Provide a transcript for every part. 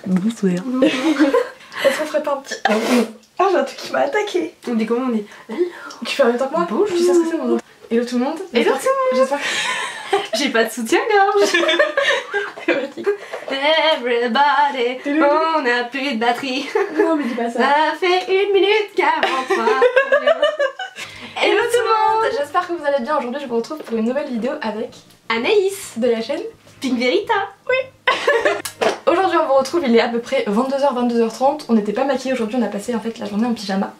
Bonsoir. Est-ce qu'on ferait pas un petit... Ah, j'ai un truc qui m'a attaqué. On dit comment on dit? Tu fais en même temps que moi? Bonjour. Tu sais ce que c'est mon nom? Hello tout le monde. Hello tout le monde. J'espère J'ai pas de soutien-gorge. Everybody, on a plus de batterie. Non mais dis pas ça. Ça fait 1 minute 43. Hello tout le monde. J'espère que vous allez bien. Aujourd'hui je vous retrouve pour une nouvelle vidéo avec Anaïs de la chaîne Pink Verita. Aujourd'hui on vous retrouve, il est à peu près 22h, 22h30. On n'était pas maquillés aujourd'hui, on a passé en fait la journée en pyjama.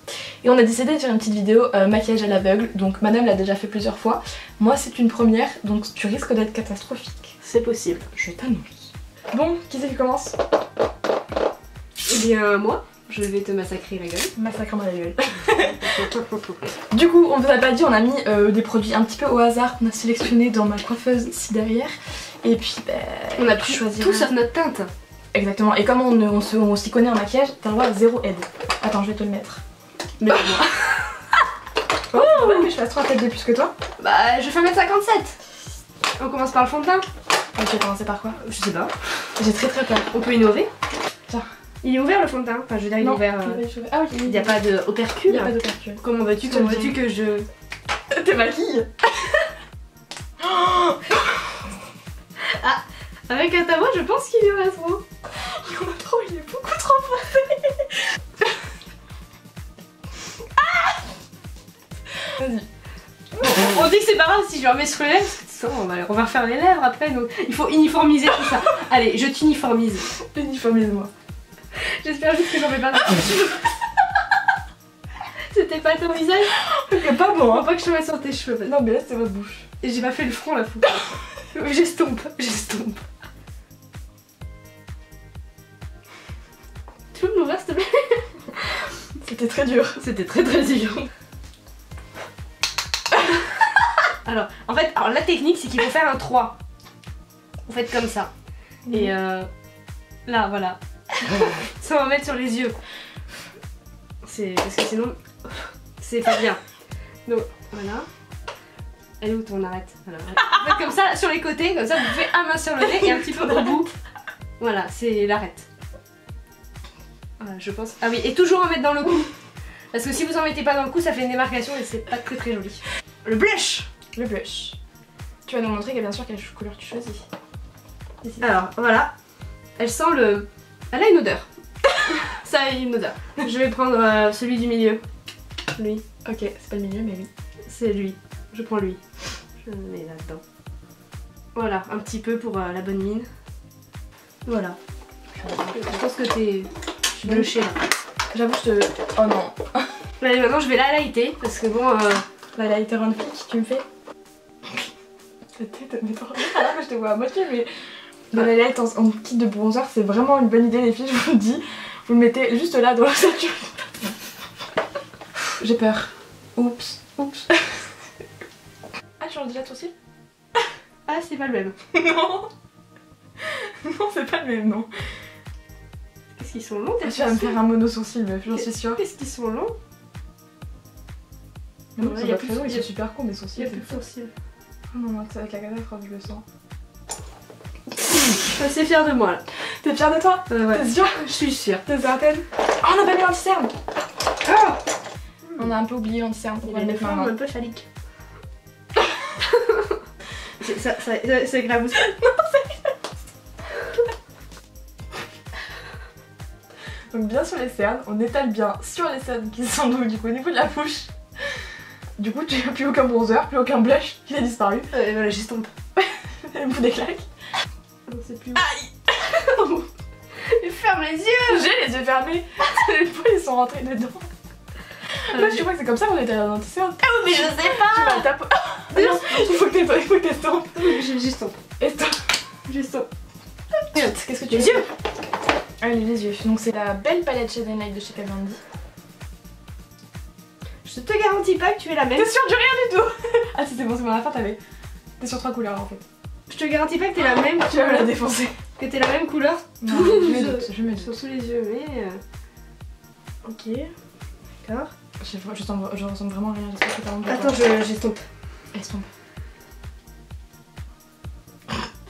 Et on a décidé de faire une petite vidéo maquillage à l'aveugle. Donc madame l'a déjà fait plusieurs fois. Moi c'est une première, donc tu risques d'être catastrophique. C'est possible. Je t'annonce. Bon, qui c'est qui commence? Eh bien moi, je vais te massacrer la gueule. Massacre-moi la gueule. Du coup on vous a pas dit, on a mis des produits un petit peu au hasard qu'on a sélectionné dans ma coiffeuse ici derrière. Et puis on a pu choisir tout sauf notre teinte. Exactement, et comme on s'y connaît en maquillage, t'as le droit à 0 aide. Attends, je vais te le mettre. Mais moi. Oh, c'est vrai que je fasse 3 têtes de plus que toi. Bah je fais 1m57. On commence par le fond de teint. Ok, tu vas commencer par quoi? Je sais pas. J'ai très peur. On peut innover. Tiens. Il est ouvert le fond de teint. Enfin je veux dire il est ouvert. Ah oui, il n'y a pas de opercule. Il n'y a pas d'opercule. Comment veux-tu que je... T'es maquille. Ah, avec un tabouret, je pense qu'il y en a trop. Il y en a trop, il est beaucoup trop foncé. Ah, vas-y. On dit que c'est pas grave si je le remets sur les lèvres, parce que de toute façon, on va refaire les lèvres après, donc il faut uniformiser tout ça. Allez, je t'uniformise. Uniformise-moi. J'espère juste que j'en mets pas. C'était pas ton visage? C'est pas bon, Faut hein. pas que je te mette sur tes cheveux. Non, mais là, c'est votre bouche. Et j'ai pas fait le front là, faut. J'estompe. Tu peux m'ouvrir s'il te plaît? C'était très dur. C'était très dur. Alors, en fait, la technique c'est qu'il faut faire un 3. Vous faites comme ça. Et là, voilà. Ça on va mettre sur les yeux. C'est parce que sinon, c'est pas bien. Donc, voilà. Elle est où ton arrête? Voilà. Vous faites comme ça sur les côtés, comme ça vous faites un main sur le nez et un petit peu au bout. Voilà, c'est l'arrête. Voilà, je pense. Ah oui, et toujours en mettre dans le cou. Parce que si vous en mettez pas dans le cou, ça fait une démarcation et c'est pas très joli. Le blush! Le blush. Tu vas nous montrer bien sûr quelle couleur tu choisis. Ici. Alors voilà, elle sent le... Elle a une odeur. Ça a une odeur. Je vais prendre celui du milieu. Lui. Ok, c'est pas le milieu mais oui. C'est lui. Je prends lui. Je le mets là-dedans. Voilà, un petit peu pour la bonne mine. Voilà. Je pense que t'es... Je suis blushée là. J'avoue je te... Oh non. Allez, maintenant je vais l'highlighter parce que bon... L'highlighter on flic, tu me fais? Ta tête, mais alors que je te vois à moitié, mais... Le highlight en kit de bronzer, c'est vraiment une bonne idée les filles, je vous le dis. Vous le mettez juste là dans la ceinture. J'ai peur. Oups. Ah, tu changes déjà de sourcil? Ah, c'est pas le même. Non. Non, c'est pas le même, non. Qu'est-ce qu'ils sont longs tes Tu vas me faire un mono sourcil, meuf, j'en suis sûre. Qu'est-ce qu'ils sont longs? Non, il y a plus de raison, de ils sont super cons mes sourcils. Il y a plus de sourcils. Oh non, ça va être la catastrophe, je le sens. Je suis assez fière de moi là. T'es fière de toi? Ouais. T'es sûre? Je suis sûre. T'es certaine? Oh, on a pas mis l'anti-cerne! Ah, on a un peu oublié l'anti-cerne. il a une forme un peu phallique. C'est éclaboussé. Donc bien sur les cernes, on étale bien sur les cernes qui sont donc, du coup au niveau de la bouche. Du coup tu n'as plus aucun bronzer, plus aucun blush, il a disparu. Et voilà, j'estompe. Elle me fout des claques. On sait plus où. Aïe. Et ferme les yeux. J'ai les yeux fermés. Les poils ils sont rentrés dedans. Là je crois que c'est comme ça qu'on étale dans l'anti-cerne. Ah oui mais je sais pas. Tu vas taper. Il faut que t'estompes. J'estompe. J'estompe. Qu'est-ce que tu veux? Les yeux. Allez les yeux. Donc c'est la belle palette Shade Light de chez Kat Von D. Je te garantis pas que tu es la même. T'es sûre du rien du tout? Ah si c'est bon, c'est bon, à la fin t'avais... T'es sur 3 couleurs en fait. Je te garantis pas que t'es la même. Tu vas me la défoncer. Que t'es la même couleur. Non, je me doute. Sur tous les yeux, mais... Ok. D'accord. Je ressemble vraiment à rien, j'espère que t'as envie de Attends, voir. j'estompe. Estompe.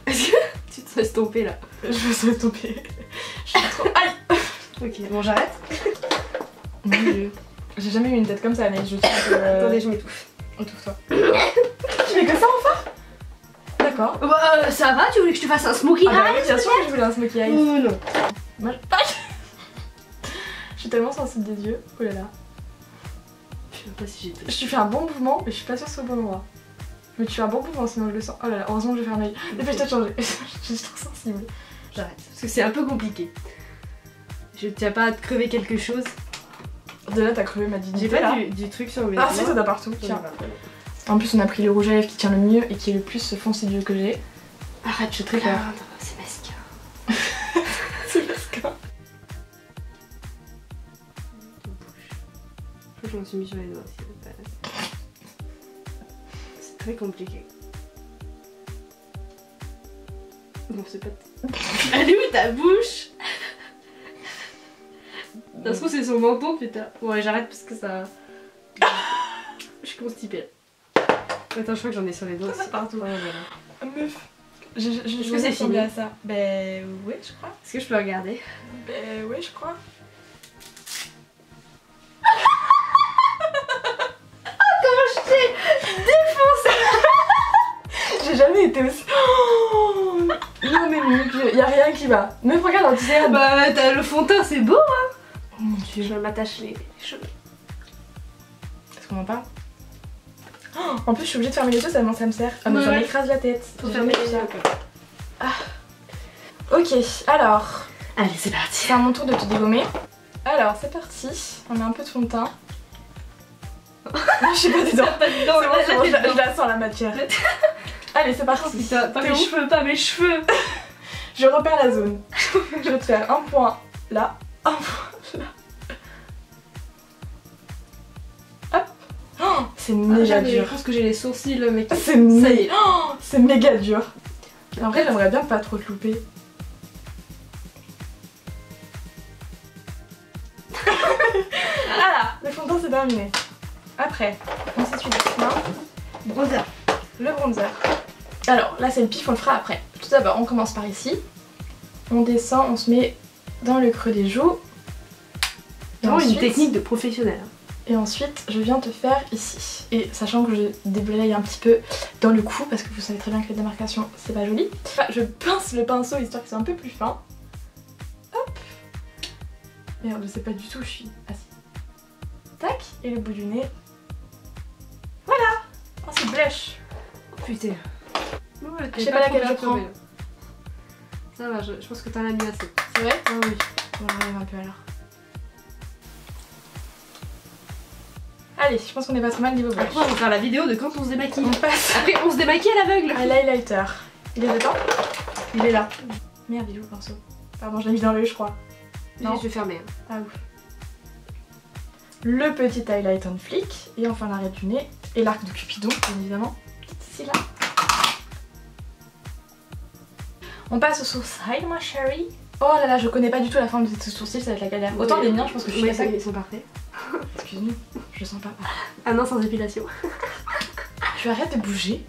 Est-ce que tu te serais estompé là? Je me suis estompée. Je suis trop... Ok, bon j'arrête. Mon dieu. J'ai jamais eu une tête comme ça, mais je trouve que... Attendez, je m'étouffe. Étouffe-toi. Tu fais que ça enfin? D'accord. Ça va, tu voulais que je te fasse un smokey Ah bah oui, eyes bien sûr que je voulais un smokey eyes. non. Moi, je suis tellement sensible des yeux. Oh là là. Je sais même pas si j'ai... Je fais un bon mouvement, mais je suis pas sûre que ce soit au bon endroit. Mais tu fais un bon mouvement sinon je le sens. Oh là là, heureusement que j'ai fermé. Dépêche-toi de changer. Je suis trop sensible. J'arrête, parce que c'est un peu compliqué. Je tiens pas à te crever quelque chose. De là, t'as crevé ma dignité. J'ai pas là. du truc sur mes Ah doigts. si, ça doit partout. Tiens. Tiens. En plus, on a pris le rouge à lèvres qui tient le mieux et qui est le plus foncé du que j'ai. Arrête, je te Très peur. regarde. C'est mesquin. C'est mesquin. Je m'en suis mis sur les doigts aussi. C'est très compliqué. Non, c'est pas... Elle est où ta bouche? Ça se trouve c'est son menton, putain. Ouais, j'arrête parce que ça... Je suis constipée. Attends, je crois que j'en ai sur les doigts. C'est partout. Ouais, voilà. Meuf. Est-ce que c'est fini à ça? Ben oui, je crois. Est-ce que je peux regarder? Ben oui, je crois. Comment je t'ai défoncé? J'ai jamais été aussi... Oh non mais mon dieu, y a rien qui va. Meuf, regarde, tu sais... Bah, t'as le fond de teint, c'est beau, hein? Oh mon dieu. Je m'attache les cheveux. Est-ce qu'on en parle? Oh, en plus, je suis obligée de fermer les yeux, ça me sert. Ah mais ça Ouais. m'écrase la tête. Faut fermer les yeux. Ok, alors... Allez, c'est parti. C'est à mon tour de te dégommer. Alors, c'est parti. On met un peu de fond de teint. Je sais pas dedans. Pas dedans, C'est bon, je la sens la matière. Allez, c'est parti. Putain, pas T'es mes où? cheveux, pas mes cheveux. Je repère la zone. Je vais te faire un point là, un point là. Hop. Oh, c'est méga dur. Je pense que j'ai les sourcils, mais C'est ça y est. oh, c'est méga dur. En vrai, j'aimerais bien pas trop te louper. Voilà, le fond de teint c'est terminé. Après, on s'essuie les mains. Bronzer. Le bronzer. Alors là c'est le pif, on le fera après. Tout d'abord on commence par ici. On descend, on se met dans le creux des joues. Et Vraiment une ensuite, technique de professionnel. et ensuite je viens te faire ici. Et sachant que je déblaye un petit peu dans le cou parce que vous savez très bien que les démarcations c'est pas joli. Je pince le pinceau histoire qu'il soit un peu plus fin. Hop. Merde, je sais pas du tout où je suis assise. Tac, et le bout du nez. Voilà. Oh c'est blush. Putain. Je sais pas laquelle je prends. Ça va, je pense que t'en as mis assez. C'est vrai? Ah oui. On enlève un peu alors. Allez, je pense qu'on est pas trop mal niveau blush. Après, on va faire la vidéo de quand on se démaquille. On passe Après, on se démaquille à l'aveugle. à l'highlighter. Il est dedans? Il est là. Merde, il est où le pinceau? Pardon, je l'ai mis dans l'œil, je crois. Non. Je vais fermer. Ah ouf. Le petit highlight en flic. Et enfin l'arrêt du nez. Et l'arc de Cupidon, bien évidemment. Ici, là. On passe au sourcil, ma chérie. Oh là là, je connais pas du tout la forme de tes sourcils, ça va être la galère. Autant les miens, je pense que je suis Oui, capable. ils sont parfaits. Excuse-moi, je le sens pas. Ah non, sans épilation. Tu arrêtes de bouger.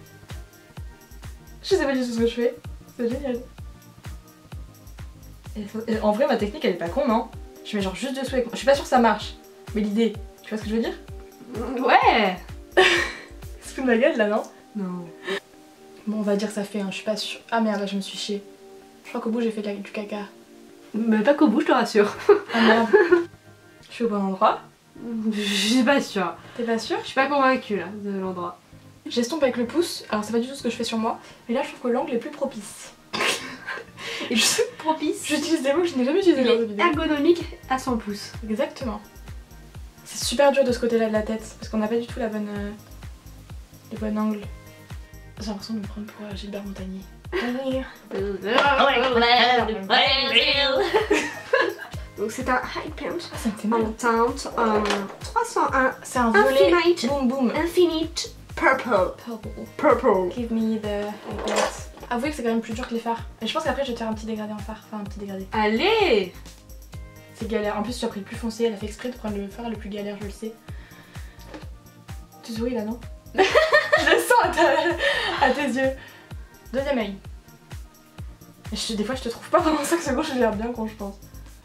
Je sais pas du tout ce que je fais. C'est génial. Et en vrai, ma technique elle est pas con, non? Je mets genre juste dessous avec moi. Je suis pas sûre que ça marche. Mais l'idée, tu vois ce que je veux dire? Ouais. C'est de ma gueule là, non? Non. Bon, on va dire que ça fait, hein, je suis pas sûre. Ah merde, je me suis chiée. Je crois qu'au bout j'ai fait du caca. Mais pas qu'au bout, je te rassure. Ah merde. Je suis au bon endroit. Je suis pas sûre. T'es pas sûre? Je suis pas convaincue là de l'endroit. J'estompe avec le pouce. Alors c'est pas du tout ce que je fais sur moi. Mais là je trouve que l'angle est plus propice. Et propice. J'utilise des mots que je n'ai jamais utilisés Il dans cette est vidéo. ergonomique à 100 pouces. Exactement. C'est super dur de ce côté-là de la tête. Parce qu'on n'a pas du tout la bonne... les bons angles. J'ai l'impression de me prendre pour Gilbert Montagnier. Donc c'est un high punch Ah, ça me fait mal. en teinte 301 C'est un violet. Infinite. Boom boom. Infinite Purple. Purple. Purple. Give me the highlight. Avouez que c'est quand même plus dur que les fards. Et je pense qu'après je vais te faire un petit dégradé en fard. Enfin un petit dégradé. Allez. C'est galère. En plus tu as pris le plus foncé. Elle a fait exprès de prendre le fard le plus galère, je le sais. Tu souris là, non? Je le sens à tes yeux. Deuxième œil. Des fois je te trouve pas pendant 5 secondes, je gère bien quand je pense.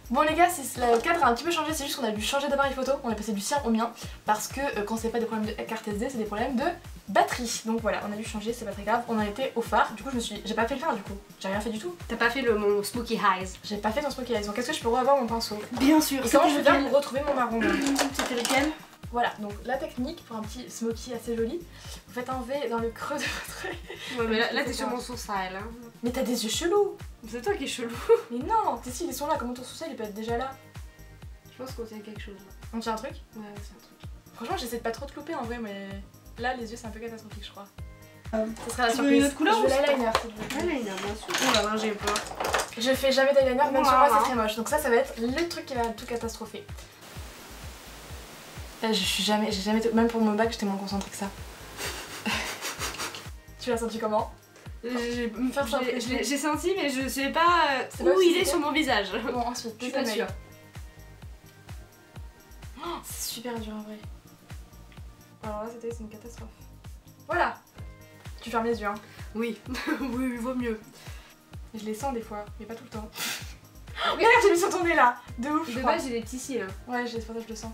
Bon les gars, le cadre a un petit peu changé, c'est juste qu'on a dû changer d'appareil photo, on est passé du sien au mien parce que quand c'est pas des problèmes de carte SD, c'est des problèmes de batterie. Donc voilà, on a dû changer, c'est pas très grave. On a été au phare, du coup j'ai pas fait le phare du coup, j'ai rien fait du tout. T'as pas fait mon Smoky Eyes. J'ai pas fait ton smoky eyes, donc est-ce que je peux revoir mon pinceau? Bien sûr. Et comment je vais faire pour retrouver mon marron? C'était lequel? Voilà, donc la technique pour un petit smoky assez joli, vous faites un V dans le creux de votre œil. Ouais mais là t'es sur mon sourcil hein. Mais t'as des yeux chelous. C'est toi qui es chelou. Mais non, t'es si, ils sont là, comment ton sourcil il peut être déjà là? Je pense qu'on sait quelque chose là. On tient un truc? Ouais c'est un truc. Franchement j'essaie de pas trop te louper en vrai, mais là les yeux c'est un peu catastrophique je crois. Ça sera la Tu veux surprise. une autre couleur Je ou veux c'est l'eyeliner s'il vous plaît. Eyeliner bien sûr. Oh là là j'ai peur. Je fais jamais d'eyeliner, même sur moi Voilà. c'est très moche, donc ça va être le truc qui va tout catastropher. Là, j'ai jamais, même pour mon bac j'étais moins concentrée que ça. Tu l'as senti comment? J'ai senti mais je sais pas où il est sur mon visage. Bon ensuite, Je suis pas sûre. Oh, c'est super dur en vrai. Alors là c'est une catastrophe. Voilà. Tu fermes les yeux hein. Oui, oui, vaut mieux. Je les sens des fois, mais pas tout le temps. Regarde, j'ai mis sur ton nez là. De ouf. De base j'ai des petits cils. Ouais, c'est pour ça que je le sens.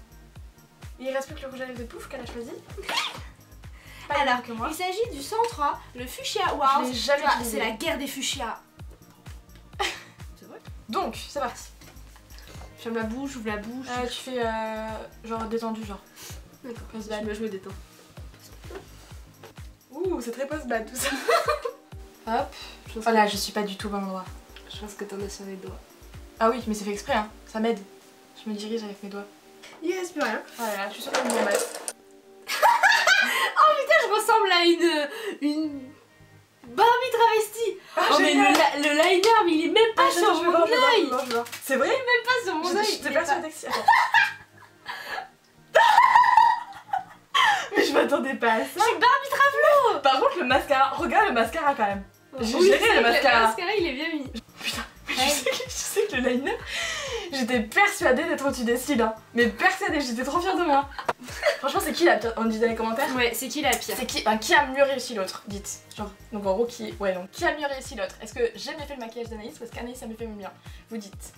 Et il reste plus que le rouge à lèvres de Pouf qu'elle a choisi. Alors, que moi. il s'agit du 103, le fuchsia. Waouh, Je l'ai jamais utilisé. c'est la guerre des fuchsias. C'est vrai. Donc, c'est parti. Ferme la bouche, ouvre la bouche. Tu fais genre détendu genre. D'accord, Post-bad. je me détends. Ouh, c'est très post-bad tout ça. Hop. Je pense, Oh là, je suis pas du tout au bon endroit. je pense que t'en as sur les doigts. Ah oui, mais c'est fait exprès hein, ça m'aide. Je me dirige avec mes doigts. Yes, plus rien. Voilà, je suis sûre que je me mets. Oh putain, je ressemble à une Barbie travestie. Oh mais le liner, mais il est même pas sur mon œil. C'est vrai? Même pas sur mon œil. J'étais persuadée que si. Mais je m'attendais pas à ça. Je suis Barbie Travelo. Par contre, le mascara, regarde le mascara quand même. J'ai Oui, géré le mascara. Le mascara, il est bien mis. Putain, mais je sais que le liner, j'étais persuadée d'être au-dessus des cils. Hein. Mais persuadée, j'étais trop fière de moi. Franchement, c'est qui la pire? On dit dans les commentaires. Ouais, c'est qui la pire? C'est qui a mieux réussi l'autre? Dites. Genre, donc en gros, qui. Ouais, donc qui a mieux réussi l'autre? Est-ce que j'ai mieux fait le maquillage d'Anaïs? Parce qu'Anaïs a mieux fait le mien. Vous dites.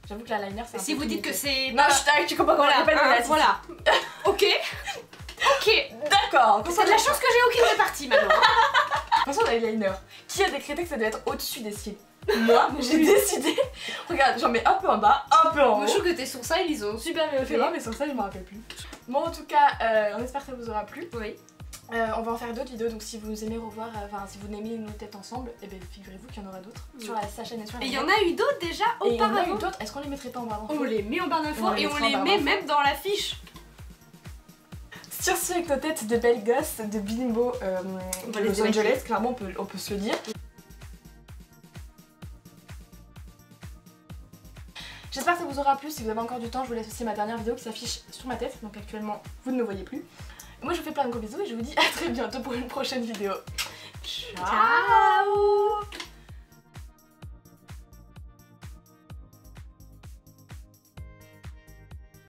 J'avoue que la liner, c'est un Si peu vous dites limité. que c'est. Non, tu comprends pas, Voilà, pas de hein, relatif. voilà. Ok. Ok. D'accord. C'est de la chance que j'ai aucune répartie maintenant. Attention, l'eyeliner. Qui a décrété que ça devait être au-dessus des cils? Moi, j'ai décidé. Regarde, j'en mets un peu en bas, un peu en Moi haut. je trouve que tes sourcils ils ont super bien C'est fait. vrai, mais sur ça, je me rappelle plus. Bon, en tout cas, on espère que ça vous aura plu. Oui. On va en faire d'autres vidéos, donc si vous aimez revoir, enfin si vous aimez nos têtes ensemble, et bien figurez-vous qu'il y en aura d'autres sur sa chaîne et sur la Et il y mienne. en a eu d'autres déjà Et il y en a eu auparavant. d'autres, est-ce qu'on les mettrait pas en barre d'infos? On les met en barre d'infos On les et on mettra en les barre met d'infos. même dans l'affiche. Sur ce, avec nos têtes de belles gosses, de bimbo de Los Angeles, clairement on peut se le dire. J'espère que ça vous aura plu, si vous avez encore du temps, je vous laisse aussi ma dernière vidéo qui s'affiche sur ma tête, donc actuellement vous ne me voyez plus. Moi je vous fais plein de gros bisous et je vous dis à très bientôt pour une prochaine vidéo. Ciao. Ciao.